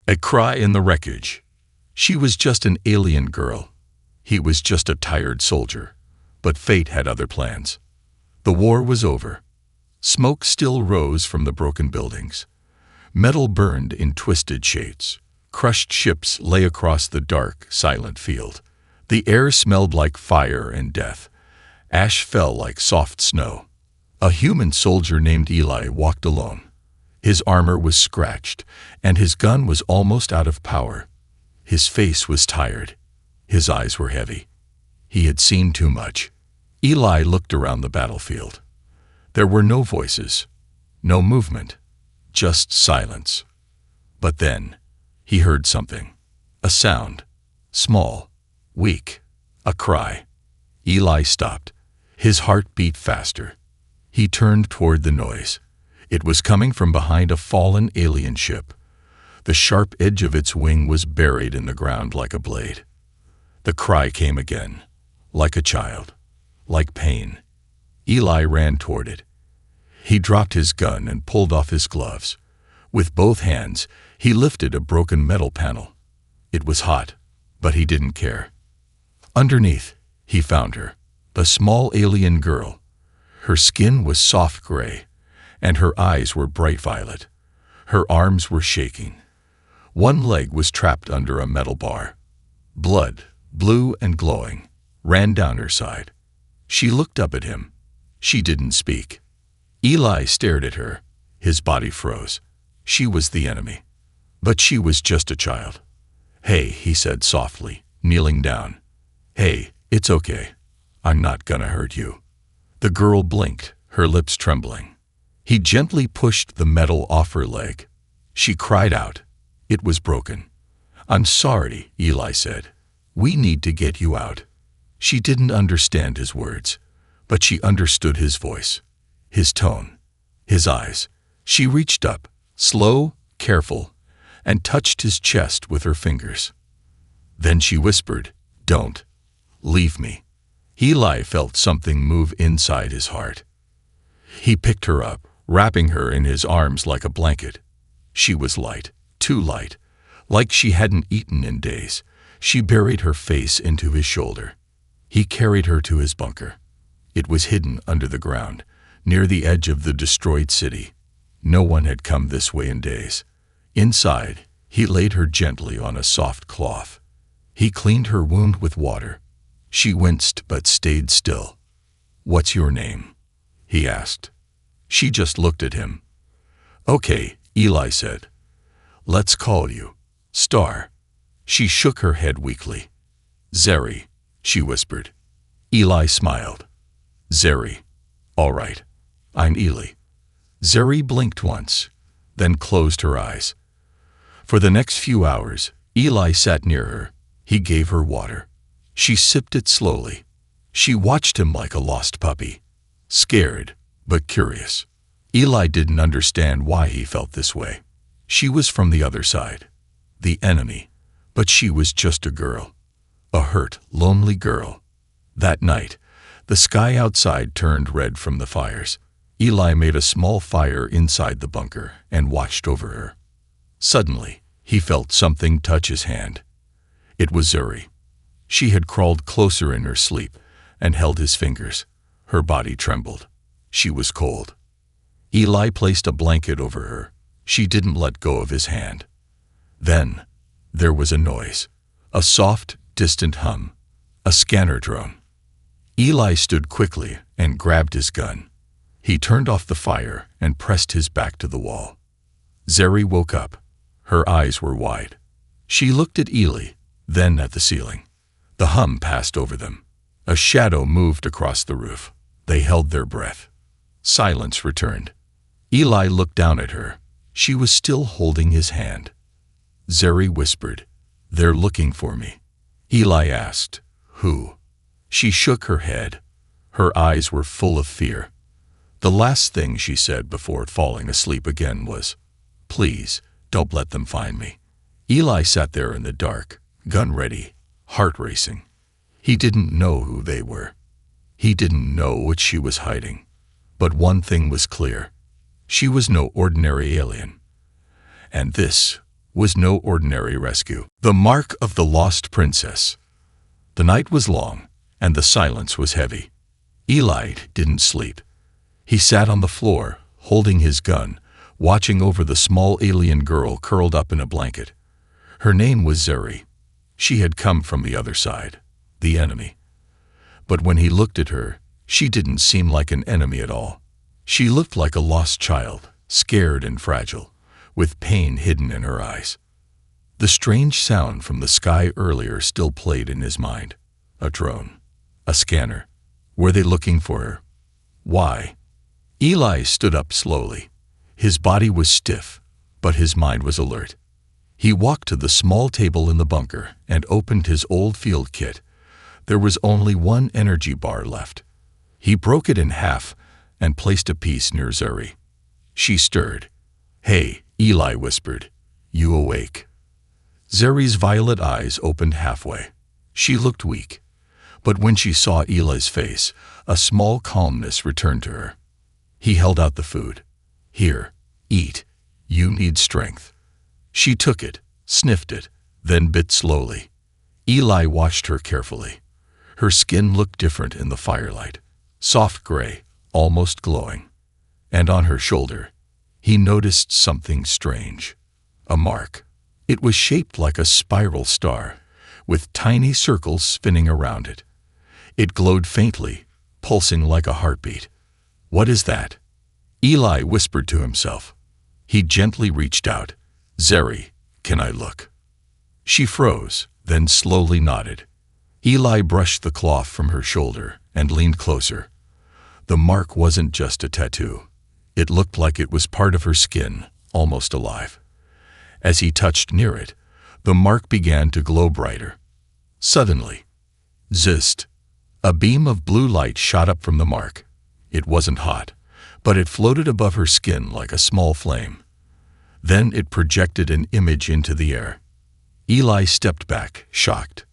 A cry in the wreckage. She was just an alien girl. He was just a tired soldier. But fate had other plans. The war was over. Smoke still rose from the broken buildings. Metal burned in twisted shades. Crushed ships lay across the dark, silent field. The air smelled like fire and death. Ash fell like soft snow. A human soldier named Eli walked alone. His armor was scratched, and his gun was almost out of power. His face was tired. His eyes were heavy. He had seen too much. Eli looked around the battlefield. There were no voices, no movement, just silence. But then, he heard something. A sound. Small, weak, a cry. Eli stopped. His heart beat faster. He turned toward the noise. It was coming from behind a fallen alien ship. The sharp edge of its wing was buried in the ground like a blade. The cry came again, like a child, like pain. Eli ran toward it. He dropped his gun and pulled off his gloves. With both hands, he lifted a broken metal panel. It was hot, but he didn't care. Underneath, he found her, the small alien girl. Her skin was soft gray, and her eyes were bright violet. Her arms were shaking. One leg was trapped under a metal bar. Blood, blue and glowing, ran down her side. She looked up at him. She didn't speak. Eli stared at her. His body froze. She was the enemy. But she was just a child. "Hey," he said softly, kneeling down. "Hey, it's okay. I'm not gonna hurt you." The girl blinked, her lips trembling. He gently pushed the metal off her leg. She cried out. It was broken. "I'm sorry," Eli said. "We need to get you out." She didn't understand his words, but she understood his voice, his tone, his eyes. She reached up, slow, careful, and touched his chest with her fingers. Then she whispered, "Don't. Leave me." Eli felt something move inside his heart. He picked her up, wrapping her in his arms like a blanket. She was light, too light, like she hadn't eaten in days. She buried her face into his shoulder. He carried her to his bunker. It was hidden under the ground, near the edge of the destroyed city. No one had come this way in days. Inside, he laid her gently on a soft cloth. He cleaned her wound with water. She winced but stayed still. "What's your name?" he asked. She just looked at him. "Okay," Eli said. "Let's call you Star." She shook her head weakly. "Zeri," she whispered. Eli smiled. "Zeri. All right. I'm Eli." Zeri blinked once, then closed her eyes. For the next few hours, Eli sat near her. He gave her water. She sipped it slowly. She watched him like a lost puppy, scared but curious. Eli didn't understand why he felt this way. She was from the other side, the enemy, but she was just a girl, a hurt, lonely girl. That night, the sky outside turned red from the fires. Eli made a small fire inside the bunker and watched over her. Suddenly, he felt something touch his hand. It was Zeri. She had crawled closer in her sleep and held his fingers. Her body trembled. She was cold. Eli placed a blanket over her. She didn't let go of his hand. Then, there was a noise, a soft, distant hum, a scanner drone. Eli stood quickly and grabbed his gun. He turned off the fire and pressed his back to the wall. Zeri woke up. Her eyes were wide. She looked at Eli, then at the ceiling. The hum passed over them. A shadow moved across the roof. They held their breath. Silence returned. Eli looked down at her. She was still holding his hand. Zeri whispered, "They're looking for me." Eli asked, "Who?" She shook her head. Her eyes were full of fear. The last thing she said before falling asleep again was, "Please, don't let them find me." Eli sat there in the dark, gun ready, heart racing. He didn't know who they were. He didn't know what she was hiding. But one thing was clear. She was no ordinary alien. And this was no ordinary rescue. The mark of the lost princess. The night was long, and the silence was heavy. Eli didn't sleep. He sat on the floor, holding his gun, watching over the small alien girl curled up in a blanket. Her name was Zuri. She had come from the other side, the enemy. But when he looked at her, she didn't seem like an enemy at all. She looked like a lost child, scared and fragile, with pain hidden in her eyes. The strange sound from the sky earlier still played in his mind. A drone. A scanner. Were they looking for her? Why? Eli stood up slowly. His body was stiff, but his mind was alert. He walked to the small table in the bunker and opened his old field kit. There was only one energy bar left. He broke it in half and placed a piece near Zuri. She stirred. "Hey," Eli whispered. "You awake?" Zuri's violet eyes opened halfway. She looked weak, but when she saw Eli's face, a small calmness returned to her. He held out the food. "Here, eat. You need strength." She took it, sniffed it, then bit slowly. Eli watched her carefully. Her skin looked different in the firelight, soft gray, almost glowing. And on her shoulder, he noticed something strange. A mark. It was shaped like a spiral star, with tiny circles spinning around it. It glowed faintly, pulsing like a heartbeat. "What is that?" Eli whispered to himself. He gently reached out. "Zuri, can I look?" She froze, then slowly nodded. Eli brushed the cloth from her shoulder and leaned closer. The mark wasn't just a tattoo. It looked like it was part of her skin, almost alive. As he touched near it, the mark began to glow brighter. Suddenly, zist! A beam of blue light shot up from the mark. It wasn't hot, but it floated above her skin like a small flame. Then it projected an image into the air. Eli stepped back, shocked.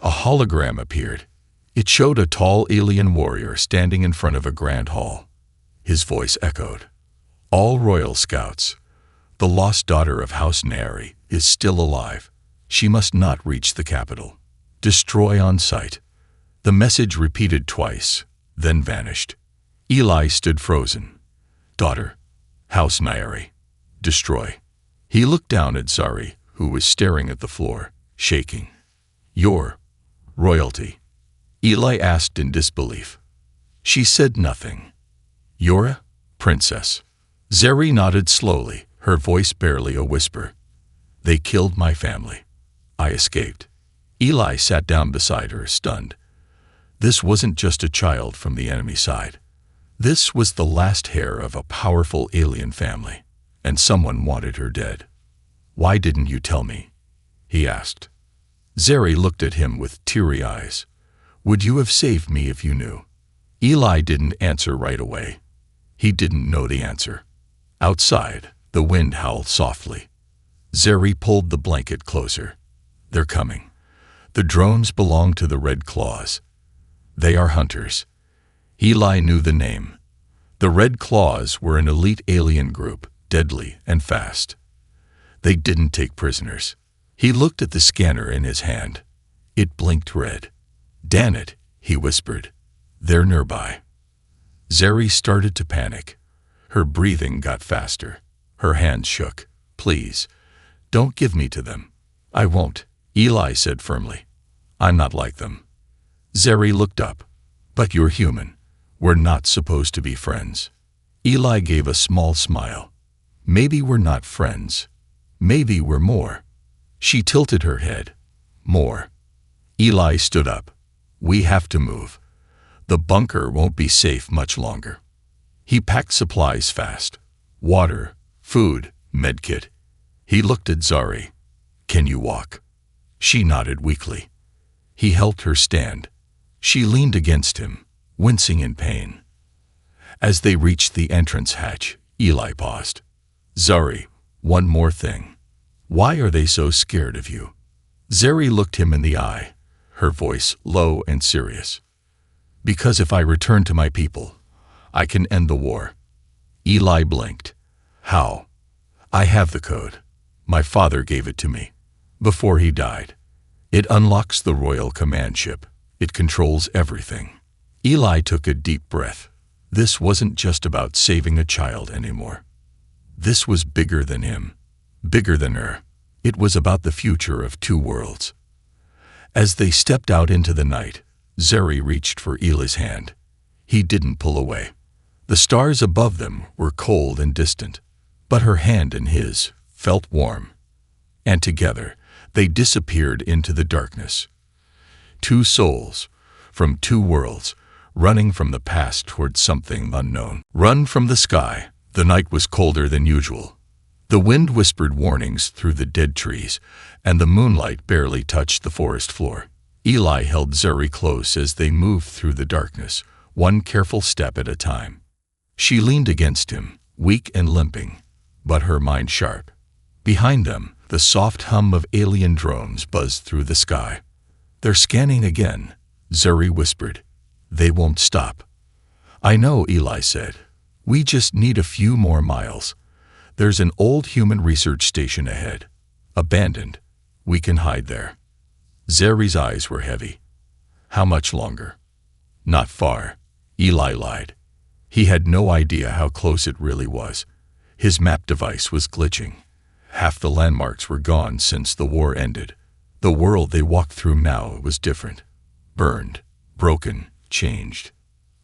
A hologram appeared. It showed a tall alien warrior standing in front of a grand hall. His voice echoed. "All royal scouts. The lost daughter of House Neri is still alive. She must not reach the capital. Destroy on sight." The message repeated twice, then vanished. Eli stood frozen. "Daughter, House Neri. Destroy." He looked down at Zuri, who was staring at the floor, shaking. "You're royalty?" Eli asked in disbelief. She said nothing. "You're a princess?" Zuri nodded slowly, her voice barely a whisper. "They killed my family. I escaped." Eli sat down beside her, stunned. This wasn't just a child from the enemy side. This was the last heir of a powerful alien family, and someone wanted her dead. "Why didn't you tell me?" he asked. Zuri looked at him with teary eyes. "Would you have saved me if you knew?" Eli didn't answer right away. He didn't know the answer. Outside, the wind howled softly. Zuri pulled the blanket closer. "They're coming. The drones belong to the Red Claws. They are hunters." Eli knew the name. The Red Claws were an elite alien group, deadly and fast. They didn't take prisoners. He looked at the scanner in his hand. It blinked red. "Damn it," he whispered. "They're nearby." Zuri started to panic. Her breathing got faster. Her hands shook. "Please, don't give me to them." "I won't," Eli said firmly. "I'm not like them." Zuri looked up. "But you're human. We're not supposed to be friends." Eli gave a small smile. "Maybe we're not friends. Maybe we're more." She tilted her head. "More." Eli stood up. "We have to move. The bunker won't be safe much longer." He packed supplies fast. Water, food, medkit. He looked at Zuri. "Can you walk?" She nodded weakly. He helped her stand. She leaned against him, wincing in pain. As they reached the entrance hatch, Eli paused. "Zuri, one more thing. Why are they so scared of you?" Zuri looked him in the eye, her voice low and serious. "Because if I return to my people, I can end the war." Eli blinked. "How?" "I have the code. My father gave it to me. Before he died. It unlocks the royal command ship. It controls everything. Eli took a deep breath. This wasn't just about saving a child anymore. This was bigger than him. Bigger than her. It was about the future of two worlds. As they stepped out into the night, Zeri reached for Eli's hand. He didn't pull away. The stars above them were cold and distant, but her hand in his felt warm. And together, they disappeared into the darkness. Two souls, from two worlds, running from the past toward something unknown. Run from the sky. The night was colder than usual. The wind whispered warnings through the dead trees, and the moonlight barely touched the forest floor. Eli held Zeri close as they moved through the darkness, one careful step at a time. She leaned against him, weak and limping, but her mind sharp. Behind them, the soft hum of alien drones buzzed through the sky. They're scanning again, Zeri whispered. They won't stop. I know, Eli said. We just need a few more miles. There's an old human research station ahead. Abandoned. We can hide there. Zeri's eyes were heavy. How much longer? Not far. Eli lied. He had no idea how close it really was. His map device was glitching. Half the landmarks were gone since the war ended. The world they walked through now was different. Burned, broken, changed.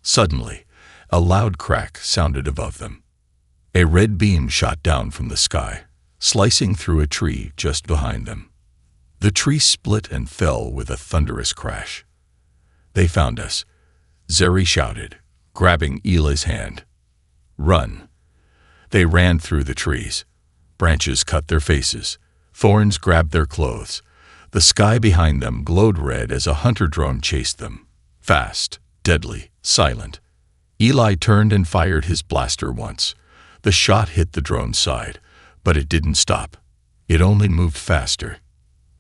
Suddenly, a loud crack sounded above them. A red beam shot down from the sky, slicing through a tree just behind them. The tree split and fell with a thunderous crash. They found us, Zeri shouted, grabbing Eli's hand. Run. They ran through the trees. Branches cut their faces. Thorns grabbed their clothes. The sky behind them glowed red as a hunter drone chased them. Fast, deadly, silent. Eli turned and fired his blaster once. The shot hit the drone's side, but it didn't stop. It only moved faster.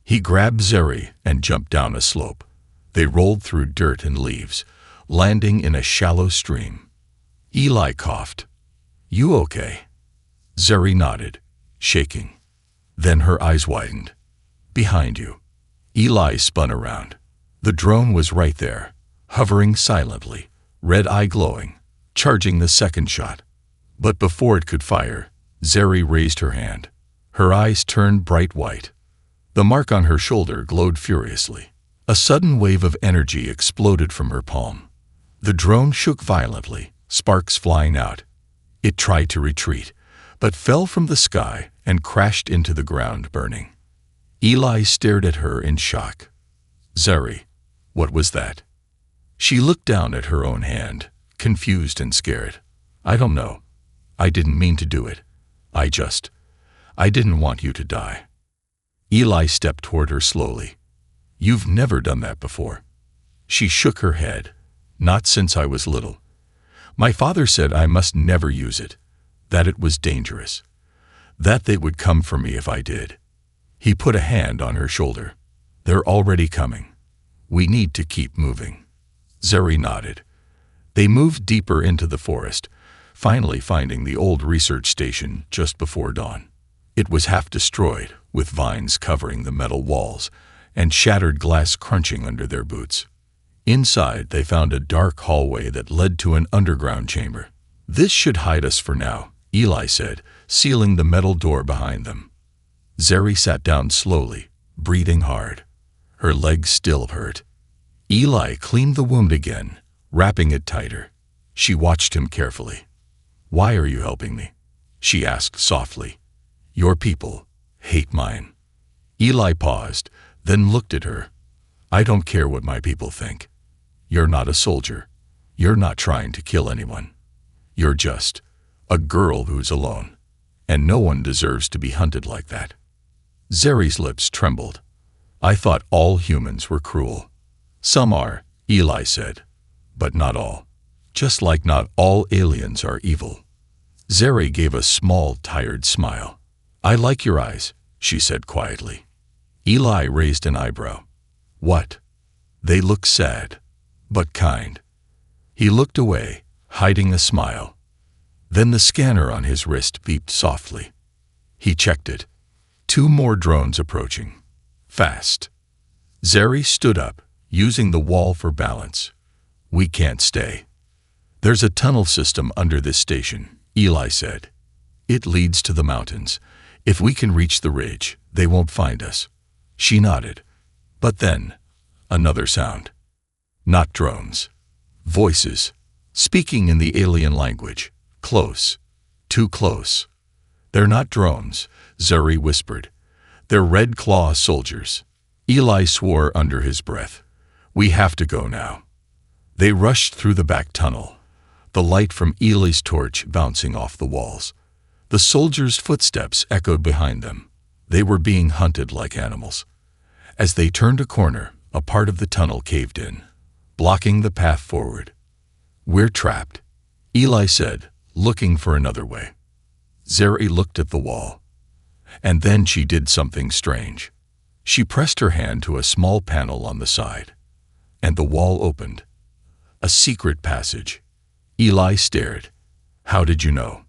He grabbed Zeri and jumped down a slope. They rolled through dirt and leaves, landing in a shallow stream. Eli coughed. You okay? Zeri nodded, shaking. Then her eyes widened. Behind you. Eli spun around. The drone was right there, hovering silently, red eye glowing, charging the second shot. But before it could fire, Zeri raised her hand. Her eyes turned bright white. The mark on her shoulder glowed furiously. A sudden wave of energy exploded from her palm. The drone shook violently, sparks flying out. It tried to retreat, but fell from the sky and crashed into the ground, burning. Eli stared at her in shock. Zeri, what was that? She looked down at her own hand, confused and scared. I don't know. I didn't mean to do it. I didn't want you to die. Eli stepped toward her slowly. You've never done that before. She shook her head. Not since I was little. My father said I must never use it, that it was dangerous, that they would come for me if I did. He put a hand on her shoulder. They're already coming. We need to keep moving. Zeri nodded. They moved deeper into the forest, finally finding the old research station just before dawn. It was half destroyed, with vines covering the metal walls and shattered glass crunching under their boots. Inside, they found a dark hallway that led to an underground chamber. This should hide us for now, Eli said, sealing the metal door behind them. Zeri sat down slowly, breathing hard. Her legs still hurt. Eli cleaned the wound again, wrapping it tighter. She watched him carefully. Why are you helping me? She asked softly. Your people hate mine. Eli paused, then looked at her. I don't care what my people think. You're not a soldier. You're not trying to kill anyone. You're just a girl who's alone, and no one deserves to be hunted like that. Zeri's lips trembled. I thought all humans were cruel. Some are, Eli said, but not all. Just like not all aliens are evil. Zeri gave a small, tired smile. I like your eyes, she said quietly. Eli raised an eyebrow. What? They look sad, but kind. He looked away, hiding a smile. Then the scanner on his wrist beeped softly. He checked it. 2 more drones approaching. Fast. Zeri stood up, using the wall for balance. We can't stay. There's a tunnel system under this station, Eli said. It leads to the mountains. If we can reach the ridge, they won't find us. She nodded. But then, another sound. Not drones. Voices. Speaking in the alien language. Close. Too close. They're not drones, Zeri whispered. They're Red Claw soldiers. Eli swore under his breath. We have to go now. They rushed through the back tunnel, the light from Eli's torch bouncing off the walls. The soldiers' footsteps echoed behind them. They were being hunted like animals. As they turned a corner, a part of the tunnel caved in, blocking the path forward. We're trapped, Eli said, looking for another way. Zeri looked at the wall. And then she did something strange. She pressed her hand to a small panel on the side, and the wall opened. A secret passage. Eli stared. How did you know?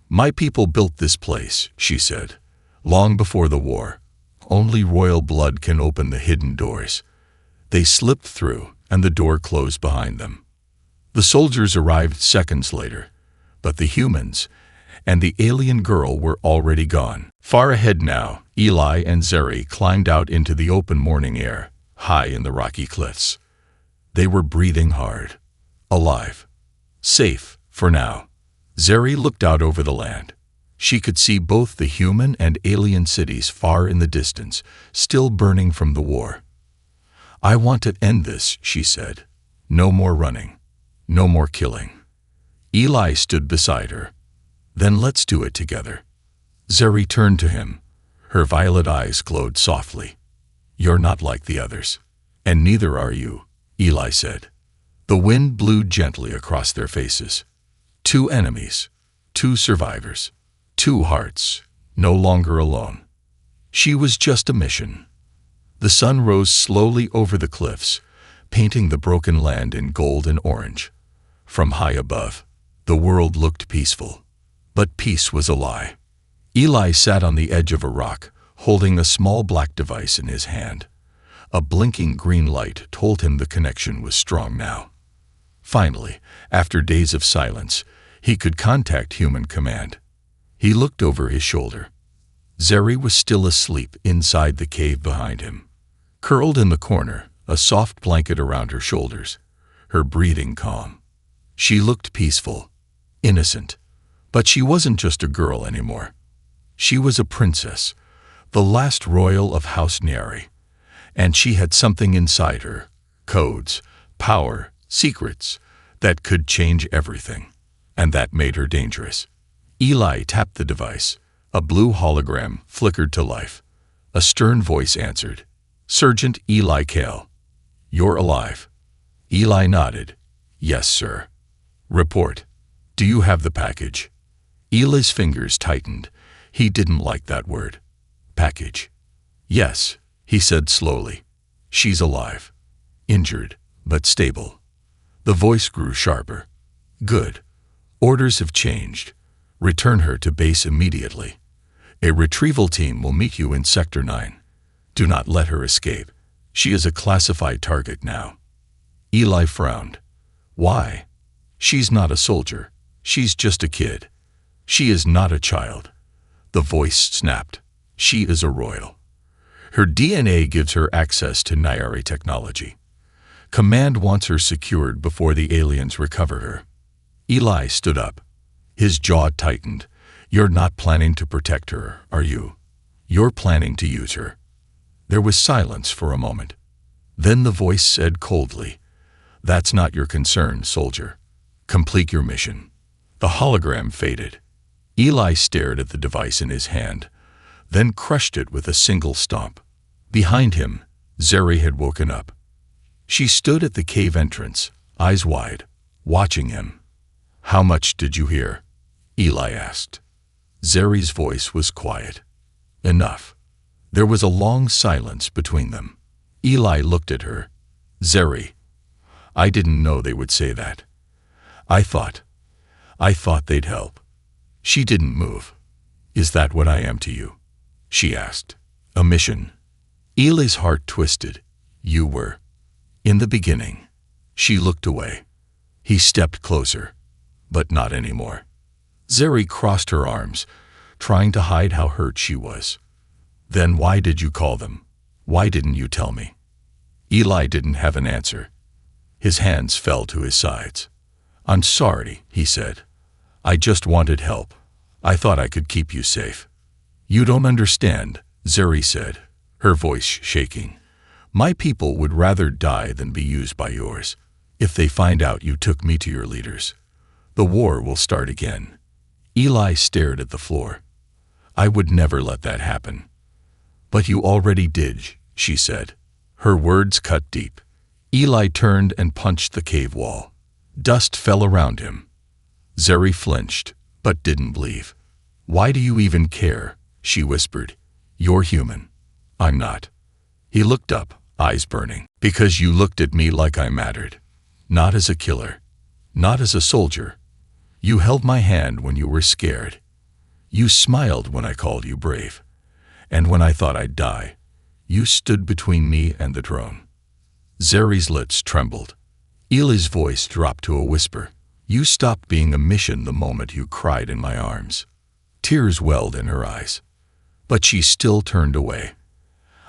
My people built this place, she said, long before the war. Only royal blood can open the hidden doors. They slipped through, and the door closed behind them. The soldiers arrived seconds later, but the humans and the alien girl were already gone. Far ahead now, Eli and Zeri climbed out into the open morning air, high in the rocky cliffs. They were breathing hard, alive, safe for now. Zeri looked out over the land. She could see both the human and alien cities far in the distance, still burning from the war. I want to end this, she said. No more running. No more killing. Eli stood beside her. Then let's do it together. Zeri turned to him. Her violet eyes glowed softly. You're not like the others. And neither are you, Eli said. The wind blew gently across their faces. 2 enemies, 2 survivors, 2 hearts, no longer alone. She was just a mission. The sun rose slowly over the cliffs, painting the broken land in gold and orange. From high above, the world looked peaceful. But peace was a lie. Eli sat on the edge of a rock, holding a small black device in his hand. A blinking green light told him the connection was strong now. Finally, after days of silence, he could contact human command. He looked over his shoulder. Zeri was still asleep inside the cave behind him. Curled in the corner, a soft blanket around her shoulders, her breathing calm. She looked peaceful, innocent. But she wasn't just a girl anymore. She was a princess, the last royal of House Nyari. And she had something inside her, codes, power, secrets, that could change everything. And that made her dangerous. Eli tapped the device. A blue hologram flickered to life. A stern voice answered. Sergeant Eli Kale. You're alive. Eli nodded. Yes, sir. Report. Do you have the package? Eli's fingers tightened. He didn't like that word. Package. Yes, he said slowly. She's alive. Injured, but stable. The voice grew sharper. Good. Orders have changed. Return her to base immediately. A retrieval team will meet you in Sector 9. Do not let her escape. She is a classified target now. Eli frowned. Why? She's not a soldier. She's just a kid. She is not a child. The voice snapped. She is a royal. Her DNA gives her access to Nyari technology. Command wants her secured before the aliens recover her. Eli stood up. His jaw tightened. You're not planning to protect her, are you? You're planning to use her. There was silence for a moment. Then the voice said coldly, That's not your concern, soldier. Complete your mission. The hologram faded. Eli stared at the device in his hand, then crushed it with a single stomp. Behind him, Zeri had woken up. She stood at the cave entrance, eyes wide, watching him. How much did you hear? Eli asked. Zeri's voice was quiet. Enough. There was a long silence between them. Eli looked at her. Zeri, I didn't know they would say that. I thought they'd help. She didn't move. Is that what I am to you? she asked. A mission. Eli's heart twisted. You were. In the beginning. She looked away. He stepped closer. But not anymore. Zeri crossed her arms, trying to hide how hurt she was. Then why did you call them? Why didn't you tell me? Eli didn't have an answer. His hands fell to his sides. I'm sorry, he said. I just wanted help. I thought I could keep you safe. You don't understand, Zeri said, her voice shaking. My people would rather die than be used by yours. If they find out you took me to your leaders, the war will start again. Eli stared at the floor. I would never let that happen. But you already did, she said. Her words cut deep. Eli turned and punched the cave wall. Dust fell around him. Zeri flinched, but didn't believe. Why do you even care? She whispered. You're human. I'm not. He looked up, eyes burning. Because you looked at me like I mattered. Not as a killer. Not as a soldier. You held my hand when you were scared. You smiled when I called you brave. And when I thought I'd die, you stood between me and the drone. Zeri's lips trembled. Eli's voice dropped to a whisper. You stopped being a mission the moment you cried in my arms. Tears welled in her eyes. But she still turned away.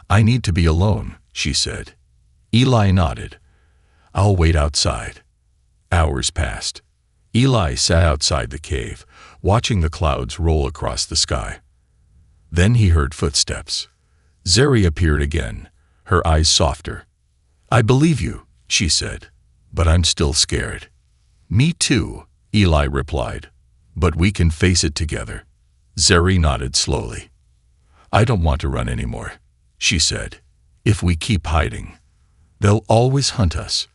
I need to be alone, she said. Eli nodded. I'll wait outside. Hours passed. Eli sat outside the cave, watching the clouds roll across the sky. Then he heard footsteps. Zeri appeared again, her eyes softer. I believe you, she said, but I'm still scared. Me too, Eli replied, but we can face it together. Zeri nodded slowly. I don't want to run anymore, she said. If we keep hiding, they'll always hunt us.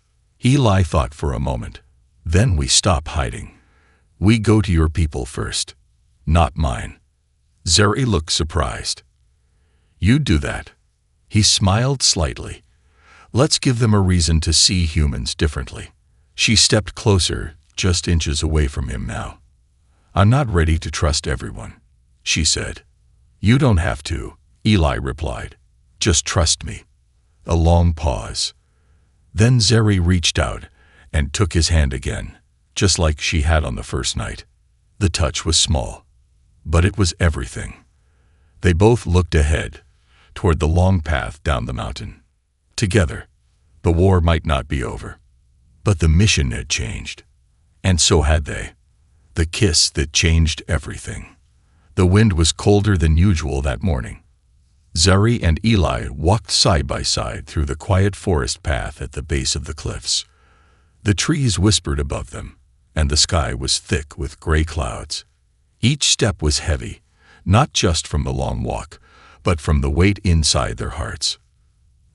Eli thought for a moment. Then we stop hiding. We go to your people first, not mine. Zeri looked surprised. You'd do that? He smiled slightly. Let's give them a reason to see humans differently. She stepped closer, just inches away from him now. I'm not ready to trust everyone, she said. You don't have to, Eli replied. Just trust me. A long pause. Then Zeri reached out and took his hand again, just like she had on the first night. The touch was small, but it was everything. They both looked ahead, toward the long path down the mountain. Together, the war might not be over, but the mission had changed. And so had they. The kiss that changed everything. The wind was colder than usual that morning. Zeri and Eli walked side by side through the quiet forest path at the base of the cliffs. The trees whispered above them, and the sky was thick with gray clouds. Each step was heavy, not just from the long walk, but from the weight inside their hearts.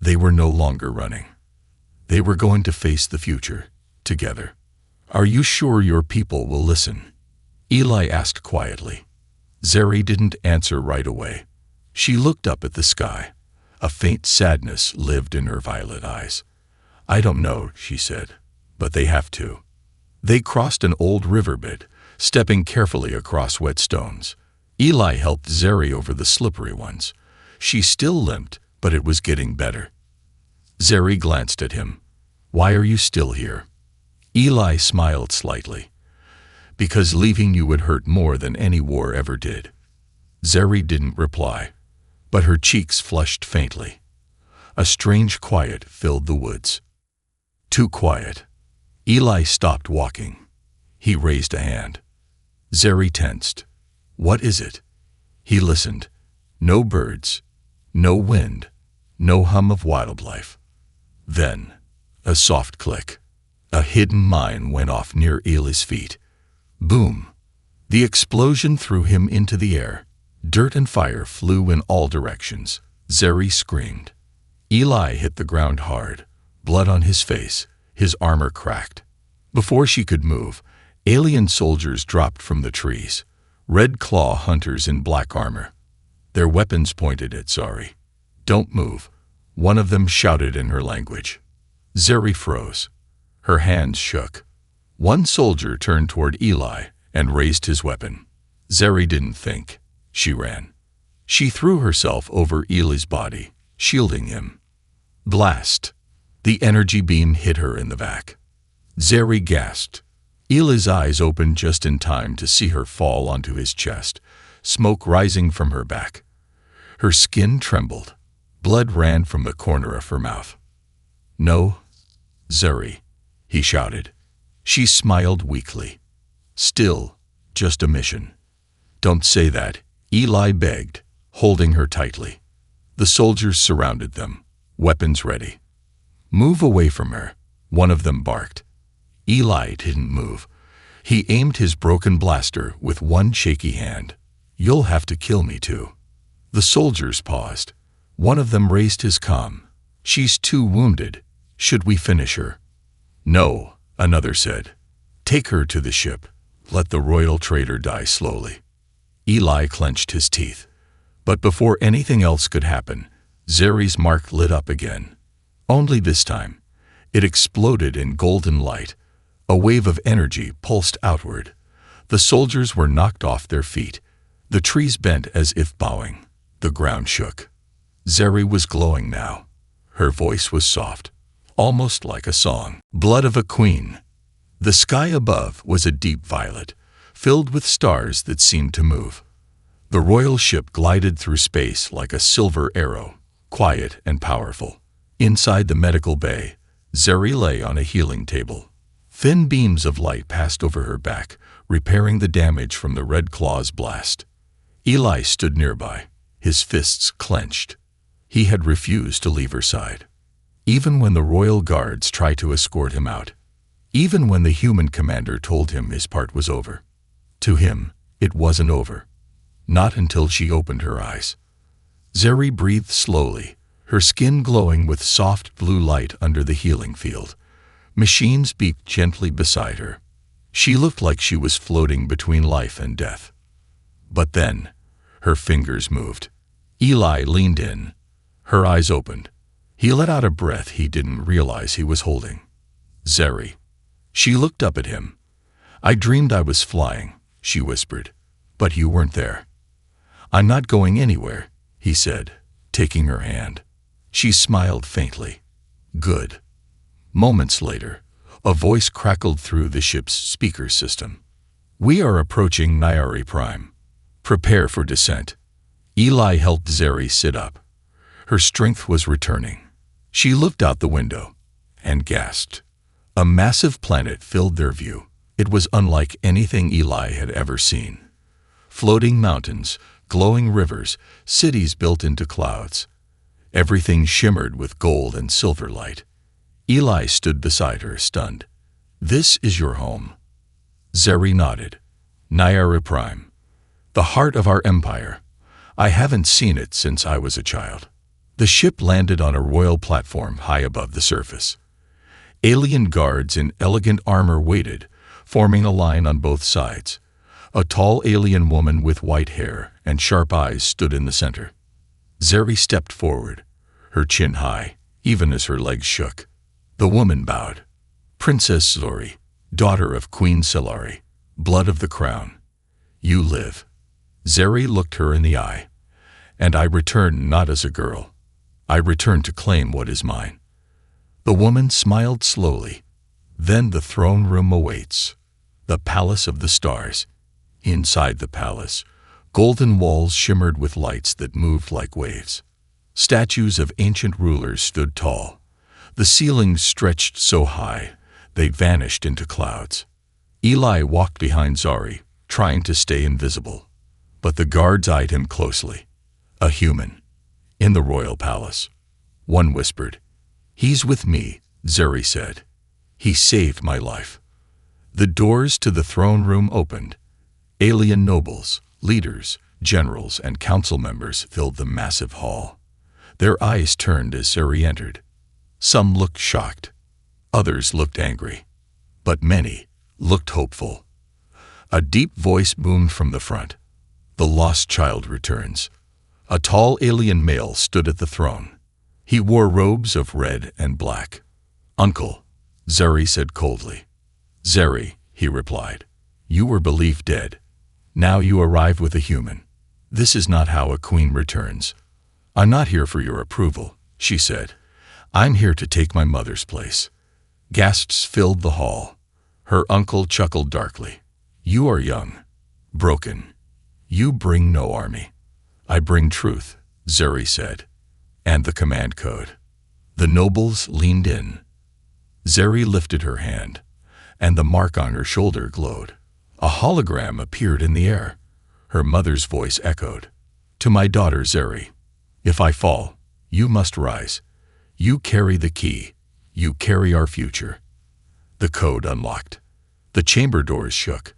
They were no longer running. They were going to face the future, together. Are you sure your people will listen? Eli asked quietly. Zeri didn't answer right away. She looked up at the sky. A faint sadness lived in her violet eyes. I don't know, she said, but they have to. They crossed an old riverbed, stepping carefully across wet stones. Eli helped Zeri over the slippery ones. She still limped, but it was getting better. Zeri glanced at him. Why are you still here? Eli smiled slightly. Because leaving you would hurt more than any war ever did. Zeri didn't reply, but her cheeks flushed faintly. A strange quiet filled the woods. Too quiet. Eli stopped walking. He raised a hand. Zeri tensed. What is it? He listened. No birds, no wind, no hum of wildlife. Then, a soft click. A hidden mine went off near Eli's feet. Boom! The explosion threw him into the air. Dirt and fire flew in all directions. Zeri screamed. Eli hit the ground hard, blood on his face, his armor cracked. Before she could move, alien soldiers dropped from the trees, red claw hunters in black armor. Their weapons pointed at Zeri. Don't move, one of them shouted in her language. Zeri froze. Her hands shook. One soldier turned toward Eli and raised his weapon. Zeri didn't think. She ran. She threw herself over Eli's body, shielding him. Blast! The energy beam hit her in the back. Zeri gasped. Eli's eyes opened just in time to see her fall onto his chest, smoke rising from her back. Her skin trembled. Blood ran from the corner of her mouth. "No, Zeri," he shouted. She smiled weakly. "Still, just a mission." "Don't say that," Eli begged, holding her tightly. The soldiers surrounded them, weapons ready. "Move away from her," one of them barked. Eli didn't move. He aimed his broken blaster with one shaky hand. "You'll have to kill me too." The soldiers paused. One of them raised his comm. "She's too wounded. Should we finish her?" "No," another said. "Take her to the ship. Let the royal traitor die slowly." Eli clenched his teeth. But before anything else could happen, Zeri's mark lit up again. Only this time, it exploded in golden light. A wave of energy pulsed outward. The soldiers were knocked off their feet. The trees bent as if bowing. The ground shook. Zeri was glowing now. Her voice was soft, almost like a song. "Blood of a queen." The sky above was a deep violet, filled with stars that seemed to move. The royal ship glided through space like a silver arrow, quiet and powerful. Inside the medical bay, Zeri lay on a healing table. Thin beams of light passed over her back, repairing the damage from the Red Claw's blast. Eli stood nearby, his fists clenched. He had refused to leave her side. Even when the royal guards tried to escort him out. Even when the human commander told him his part was over. To him, it wasn't over. Not until she opened her eyes. Zeri breathed slowly, her skin glowing with soft blue light under the healing field. Machines beeped gently beside her. She looked like she was floating between life and death. But then, her fingers moved. Eli leaned in. Her eyes opened. He let out a breath he didn't realize he was holding. "Zeri." She looked up at him. "I dreamed I was flying," she whispered, "but you weren't there." "I'm not going anywhere," he said, taking her hand. She smiled faintly. "Good." Moments later, a voice crackled through the ship's speaker system. "We are approaching Nyari Prime. Prepare for descent." Eli helped Zeri sit up. Her strength was returning. She looked out the window and gasped. A massive planet filled their view. It was unlike anything Eli had ever seen. Floating mountains, glowing rivers, cities built into clouds. Everything shimmered with gold and silver light. Eli stood beside her, stunned. "This is your home." Zeri nodded. "Nyari Prime. The heart of our empire. I haven't seen it since I was a child." The ship landed on a royal platform high above the surface. Alien guards in elegant armor waited, forming a line on both sides. A tall alien woman with white hair and sharp eyes stood in the center. Zeri stepped forward, her chin high, even as her legs shook. The woman bowed. "Princess Zori, daughter of Queen Selari, blood of the crown. You live." Zeri looked her in the eye. "And I return not as a girl. I return to claim what is mine." The woman smiled slowly. "Then the throne room awaits. The palace of the stars." Inside the palace, golden walls shimmered with lights that moved like waves. Statues of ancient rulers stood tall. The ceilings stretched so high, they vanished into clouds. Eli walked behind Zari, trying to stay invisible. But the guards eyed him closely. "A human. In the royal palace." One whispered. "He's with me," Zeri said. "He saved my life." The doors to the throne room opened. Alien nobles, leaders, generals, and council members filled the massive hall. Their eyes turned as Zeri entered. Some looked shocked. Others looked angry. But many looked hopeful. A deep voice boomed from the front. "The lost child returns." A tall alien male stood at the throne. He wore robes of red and black. "Uncle," Zeri said coldly. "Zeri," he replied, "you were believed dead. Now you arrive with a human. This is not how a queen returns. I'm not here for your approval, she said. I'm here to take my mother's place. Gasps filled the hall. Her uncle chuckled darkly. You are young, broken. You bring no army. I bring truth, Zuri said, and the command code. The nobles leaned in. Zuri lifted her hand, and the mark on her shoulder glowed. A hologram appeared in the air. Her mother's voice echoed. To my daughter Zuri, if I fall, you must rise. You carry the key. You carry our future. The code unlocked. The chamber doors shook.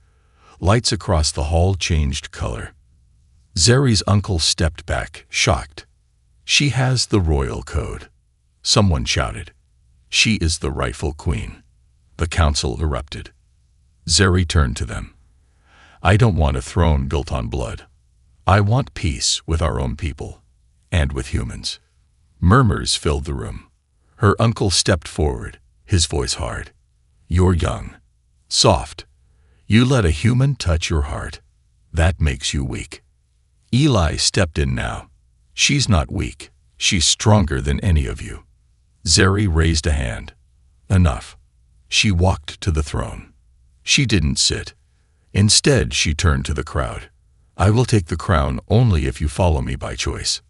Lights across the hall changed color. Zuri's uncle stepped back, shocked. She has the royal code. Someone shouted. She is the rightful queen. The council erupted. Zuri turned to them. I don't want a throne built on blood. I want peace with our own people, and with humans. Murmurs filled the room. Her uncle stepped forward, his voice hard. You're young, soft. You let a human touch your heart. That makes you weak. Eli stepped in now. She's not weak. She's stronger than any of you. Zuri raised a hand. Enough. She walked to the throne. She didn't sit. Instead, she turned to the crowd. I will take the crown only if you follow me by choice,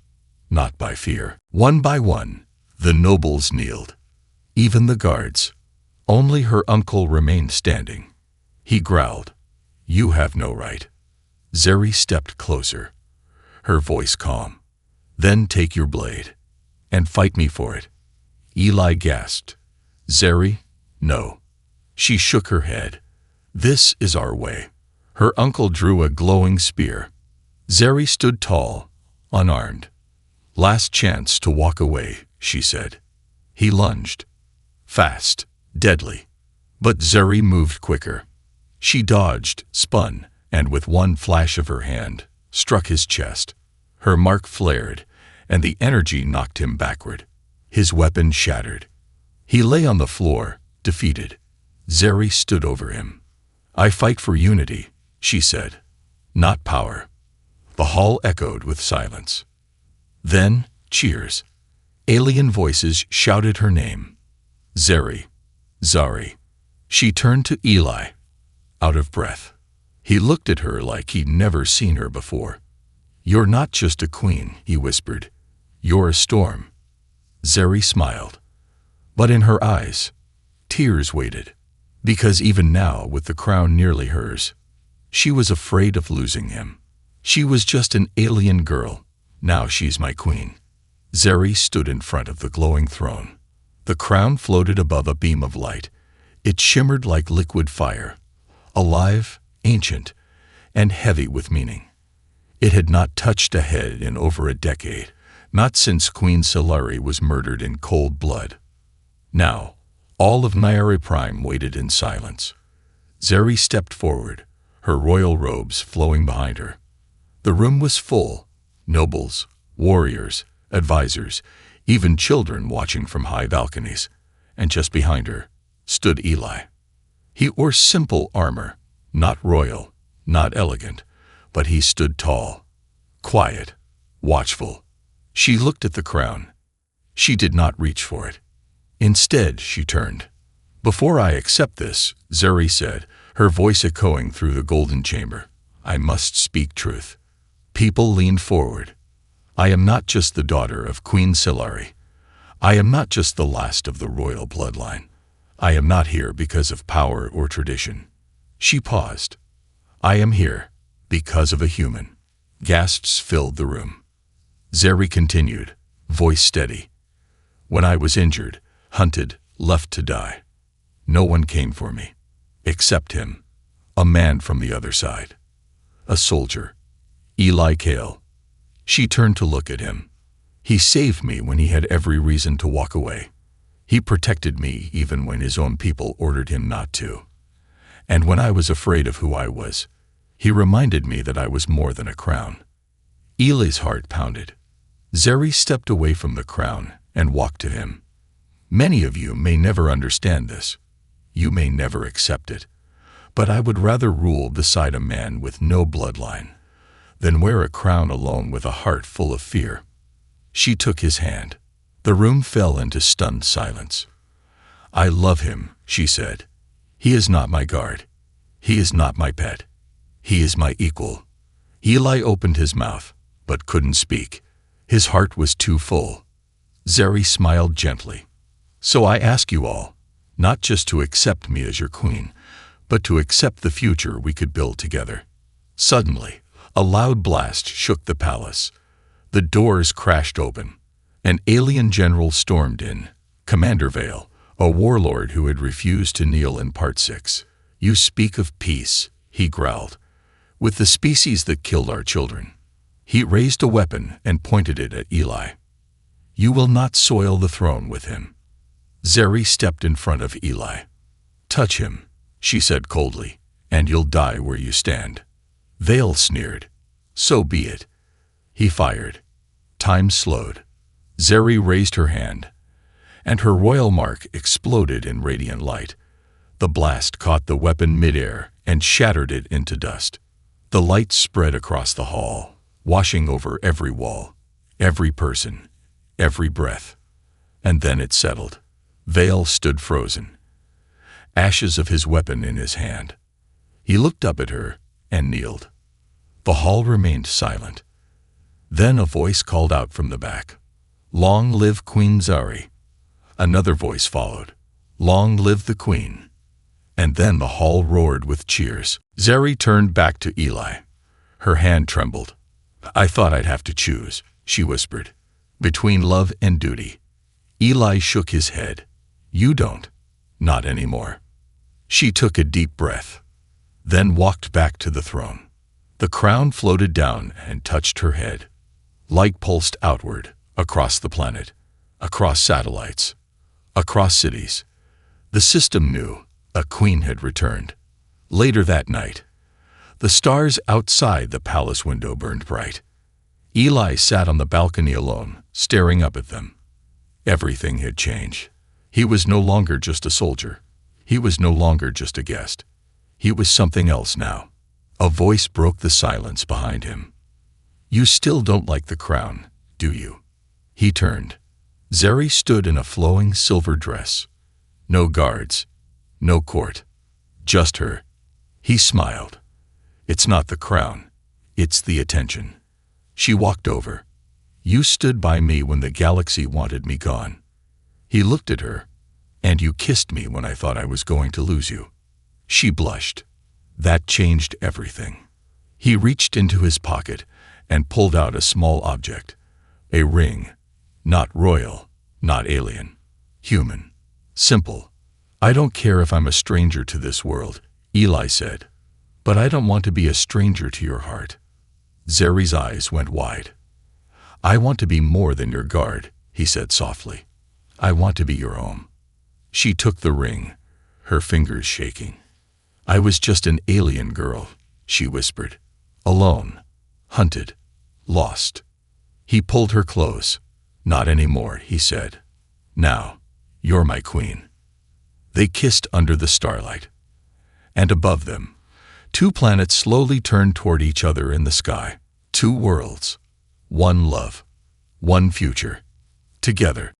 not by fear. One by one, the nobles kneeled. Even the guards. Only her uncle remained standing. He growled, You have no right. Zuri stepped closer, her voice calm. Then take your blade, and fight me for it. Eli gasped. Zuri, no. She shook her head. This is our way. Her uncle drew a glowing spear. Zuri stood tall, unarmed. Last chance to walk away, she said. He lunged. Fast, deadly. But Zuri moved quicker. She dodged, spun, and with one flash of her hand, struck his chest. Her mark flared, and the energy knocked him backward. His weapon shattered. He lay on the floor, defeated. Zuri stood over him. I fight for unity, she said, not power. The hall echoed with silence. Then, cheers. Alien voices shouted her name. Zuri. Zari. She turned to Eli, out of breath. He looked at her like he'd never seen her before. You're not just a queen, he whispered. You're a storm. Zuri smiled. But in her eyes, tears waited. Because even now, with the crown nearly hers, she was afraid of losing him. She was just an alien girl. Now she's my queen. Zuri stood in front of the glowing throne. The crown floated above a beam of light. It shimmered like liquid fire, alive, ancient, and heavy with meaning. It had not touched a head in over a decade, not since Queen Solari was murdered in cold blood. Now, all of Nyari Prime waited in silence. Zuri stepped forward, her royal robes flowing behind her. The room was full, nobles, warriors, advisors, even children watching from high balconies, and just behind her stood Eli. He wore simple armor, not royal, not elegant, but he stood tall, quiet, watchful. She looked at the crown. She did not reach for it. Instead, she turned. Before I accept this, Zuri said, her voice echoing through the golden chamber, I must speak truth. People leaned forward. I am not just the daughter of Queen Solari. I am not just the last of the royal bloodline. I am not here because of power or tradition. She paused. I am here because of a human. Gasps filled the room. Zuri continued, voice steady. When I was injured, hunted, left to die, no one came for me, except him, a man from the other side, a soldier, Eli Kale. She turned to look at him. He saved me when he had every reason to walk away. He protected me even when his own people ordered him not to. And when I was afraid of who I was, he reminded me that I was more than a crown. Eli's heart pounded. Zuri stepped away from the crown and walked to him. Many of you may never understand this. You may never accept it. But I would rather rule beside a man with no bloodline Then wear a crown alone with a heart full of fear. She took his hand. The room fell into stunned silence. I love him, she said. He is not my guard. He is not my pet. He is my equal. Eli opened his mouth, but couldn't speak. His heart was too full. Zeri smiled gently. So I ask you all, not just to accept me as your queen, but to accept the future we could build together. Suddenly, a loud blast shook the palace. The doors crashed open. An alien general stormed in. Commander Vale, a warlord who had refused to kneel in Part 6. You speak of peace, he growled. With the species that killed our children. He raised a weapon and pointed it at Eli. You will not soil the throne with him. Zeri stepped in front of Eli. Touch him, she said coldly, and you'll die where you stand. Vale sneered. So be it. He fired. Time slowed. Zeri raised her hand, and her royal mark exploded in radiant light. The blast caught the weapon midair and shattered it into dust. The light spread across the hall, washing over every wall, every person, every breath. And then it settled. Vale stood frozen, ashes of his weapon in his hand. He looked up at her and kneeled. The hall remained silent. Then a voice called out from the back. Long live Queen Zari. Another voice followed. Long live the queen. And then the hall roared with cheers. Zeri turned back to Eli. Her hand trembled. I thought I'd have to choose, she whispered, between love and duty. Eli shook his head. You don't. Not anymore. She took a deep breath, then walked back to the throne. The crown floated down and touched her head. Light pulsed outward, across the planet, across satellites, across cities. The system knew a queen had returned. Later that night, the stars outside the palace window burned bright. Eli sat on the balcony alone, staring up at them. Everything had changed. He was no longer just a soldier. He was no longer just a guest. He was something else now. A voice broke the silence behind him. You still don't like the crown, do you? He turned. Zeri stood in a flowing silver dress. No guards, no court, just her. He smiled. It's not the crown, it's the attention. She walked over. You stood by me when the galaxy wanted me gone. He looked at her. And you kissed me when I thought I was going to lose you. She blushed. That changed everything. He reached into his pocket and pulled out a small object. A ring. Not royal, not alien. Human. Simple. I don't care if I'm a stranger to this world, Eli said. But I don't want to be a stranger to your heart. Zeri's eyes went wide. I want to be more than your guard, he said softly. I want to be your home. She took the ring, her fingers shaking. I was just an alien girl, she whispered. Alone, hunted, lost. He pulled her close. Not anymore, he said. Now, you're my queen. They kissed under the starlight. And above them, two planets slowly turned toward each other in the sky. Two worlds. One love. One future. Together.